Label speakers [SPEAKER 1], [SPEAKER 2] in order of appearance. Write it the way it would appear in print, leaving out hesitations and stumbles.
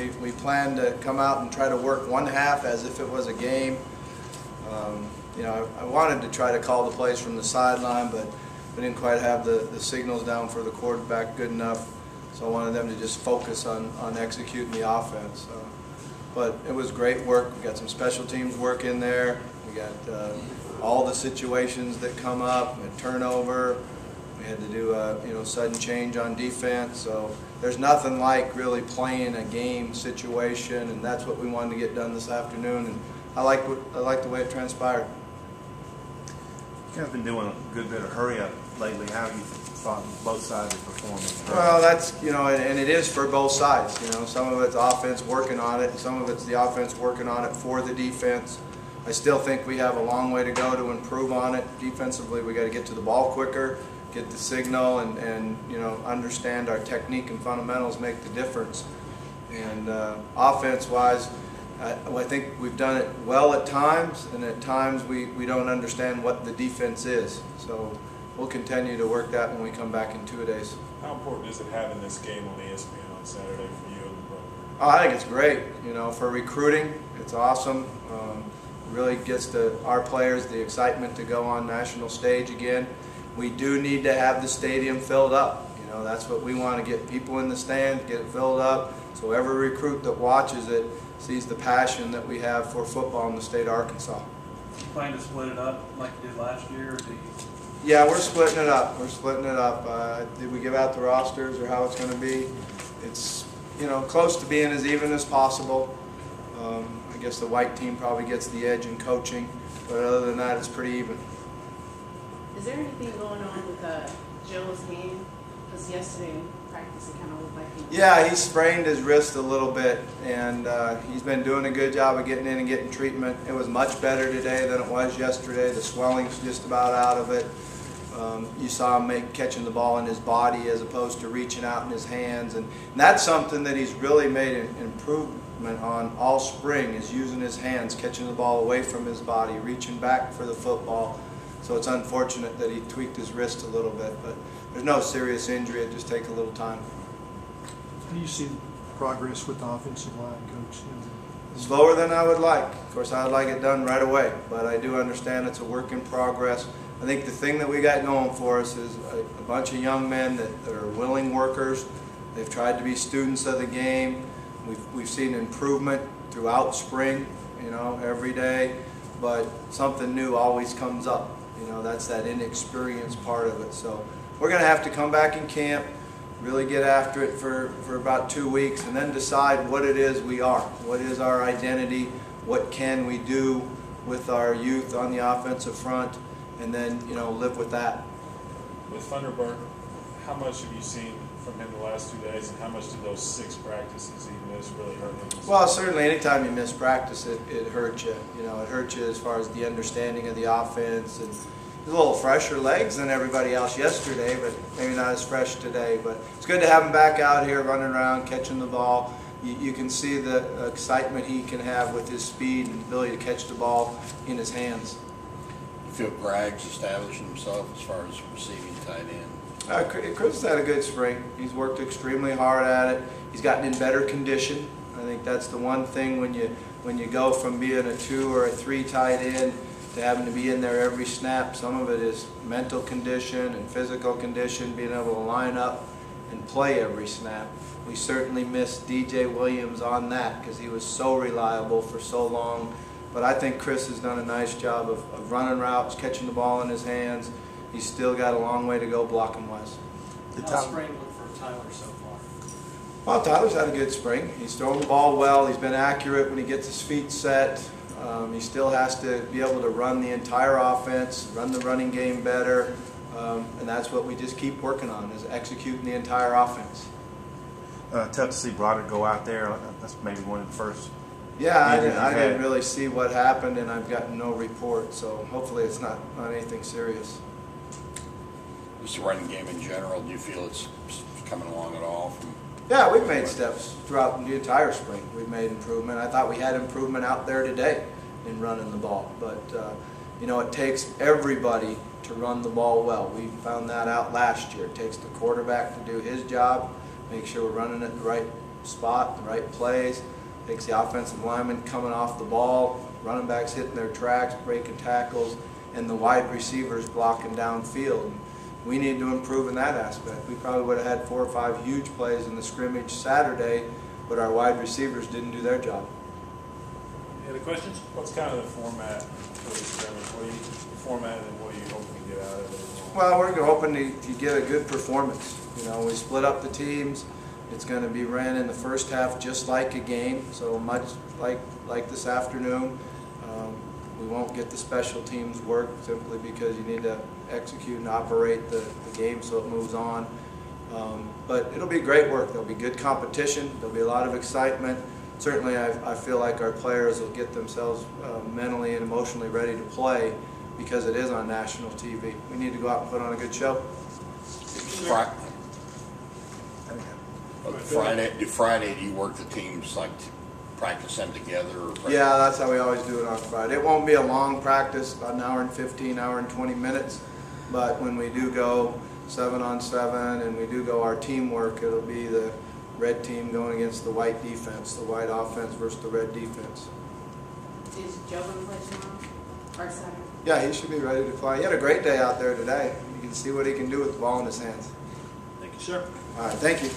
[SPEAKER 1] we planned to come out and try to work one half as if it was a game. You know, I wanted to try to call the plays from the sideline, but we didn't quite have the signals down for the quarterback good enough. So I wanted them to just focus on executing the offense. But it was great work. We got some special teams work in there. We got all the situations that come up, a turnover. We had to do a sudden change on defense. So there's nothing like really playing a game situation, and that's what we wanted to get done this afternoon. And I like the way it transpired.
[SPEAKER 2] You guys have been doing a good bit of hurry up lately. How have you thought both sides are performing?
[SPEAKER 1] Well, that's, and it is for both sides. Some of it's offense working on it, and some of it's the offense working on it for the defense. I still think we have a long way to go to improve on it. Defensively, we got to get to the ball quicker, get the signal, and understand our technique and fundamentals make the difference. And offense-wise, I think we've done it well at times, and at times we don't understand what the defense is. So we'll continue to work that when we come back in 2 days.
[SPEAKER 3] How important is it having this game on ESPN on Saturday for you and the program?
[SPEAKER 1] Oh, I think it's great. For recruiting, it's awesome. It really gets to our players the excitement to go on national stage again. We do need to have the stadium filled up. That's what we want to get people in the stands, get it filled up, so every recruit that watches it sees the passion that we have for football in the state of Arkansas.
[SPEAKER 4] You plan to split it up like you did last year, or do you?
[SPEAKER 1] Yeah, we're splitting it up. We're splitting it up. Did we give out the rosters or how it's going to be? It's close to being as even as possible. I guess the white team probably gets the edge in coaching, but other than that, it's pretty even.
[SPEAKER 5] Is there anything going on with Joe's hand? Because yesterday in practice it kind of looked like he...
[SPEAKER 1] Yeah, he sprained his wrist a little bit, and he's been doing a good job of getting in and getting treatment. It was much better today than it was yesterday. The swelling's just about out of it. You saw him catching the ball in his body as opposed to reaching out in his hands, and that's something that he's really made an improvement on all spring, is using his hands, catching the ball away from his body, reaching back for the football. So it's unfortunate that he tweaked his wrist a little bit, but there's no serious injury. It just takes a little time.
[SPEAKER 6] How do you see progress with the offensive line, Coach?
[SPEAKER 1] Slower than I would like. Of course, I would like it done right away, but I do understand it's a work in progress. I think the thing that we got going for us is a bunch of young men that are willing workers. They've tried to be students of the game. We've seen improvement throughout spring, every day, but something new always comes up. That's that inexperienced part of it. So we're going to have to come back in camp, really get after it for about 2 weeks, and then decide what it is we are. What is our identity? What can we do with our youth on the offensive front? And then, live with that.
[SPEAKER 3] With Thunderbird, how much have you seen from him the last 2 days, and how much did those 6 practices he missed really hurt him?
[SPEAKER 1] Well, certainly anytime you miss practice, it hurts you. It hurts you as far as the understanding of the offense. And he's a little fresher legs than everybody else yesterday, but maybe not as fresh today. But it's good to have him back out here running around, catching the ball. You can see the excitement he can have with his speed and ability to catch the ball in his hands.
[SPEAKER 7] You feel Bragg's establishing himself as far as receiving tight end?
[SPEAKER 1] Chris has had a good spring. He's worked extremely hard at it. He's gotten in better condition. I think that's the one thing when you go from being a 2 or a 3 tight end to having to be in there every snap. Some of it is mental condition and physical condition, being able to line up and play every snap. We certainly missed DJ Williams on that because he was so reliable for so long. But I think Chris has done a nice job of running routes, catching the ball in his hands. He's still got a long way to go blocking-wise.
[SPEAKER 4] How's spring look for Tyler so far?
[SPEAKER 1] Well, Tyler's had a good spring. He's thrown the ball well. He's been accurate when he gets his feet set. He still has to be able to run the entire offense, run the running game better, and that's what we just keep working on, is executing the entire offense.
[SPEAKER 2] Tough to see Broderick go out there. That's maybe one of the first.
[SPEAKER 1] Yeah, I didn't really see what happened, and I've gotten no report, so hopefully it's not anything serious.
[SPEAKER 7] Just the running game in general, do you feel it's coming along at all?
[SPEAKER 1] Yeah, we've made steps throughout the entire spring. We've made improvement. I thought we had improvement out there today in running the ball, but it takes everybody to run the ball well. We found that out last year. It takes the quarterback to do his job, make sure we're running it the right spot, the right plays, takes the offensive lineman coming off the ball, running backs hitting their tracks, breaking tackles, and the wide receivers blocking downfield. We need to improve in that aspect. We probably would have had 4 or 5 huge plays in the scrimmage Saturday, but our wide receivers didn't do their job.
[SPEAKER 3] Any other questions? What's kind of the format for the scrimmage? What are you format and what are you hoping to get out of it?
[SPEAKER 1] Well, we're hoping to get a good performance. You know, we split up the teams. It's going to be ran in the first half just like a game, so much like this afternoon. We won't get the special teams work simply because you need to execute and operate the game so it moves on. But it'll be great work. There'll be good competition. There'll be a lot of excitement. Certainly I feel like our players will get themselves mentally and emotionally ready to play because it is on national TV. We need to go out and put on a good show.
[SPEAKER 7] Friday, do you work the teams like practice them together? Or
[SPEAKER 1] yeah, that's how we always do it on Friday. It won't be a long practice, about an hour and 15, hour and 20 minutes. But when we do go 7-on-7 and we do go our teamwork, it'll be the red team going against the white defense, the white offense versus the red defense.
[SPEAKER 5] Is Joe going to play tomorrow or Saturday?
[SPEAKER 1] Yeah, he should be ready to play. He had a great day out there today. You can see what he can do with the ball in his hands.
[SPEAKER 3] Thank you, sir.
[SPEAKER 1] All right, thank you.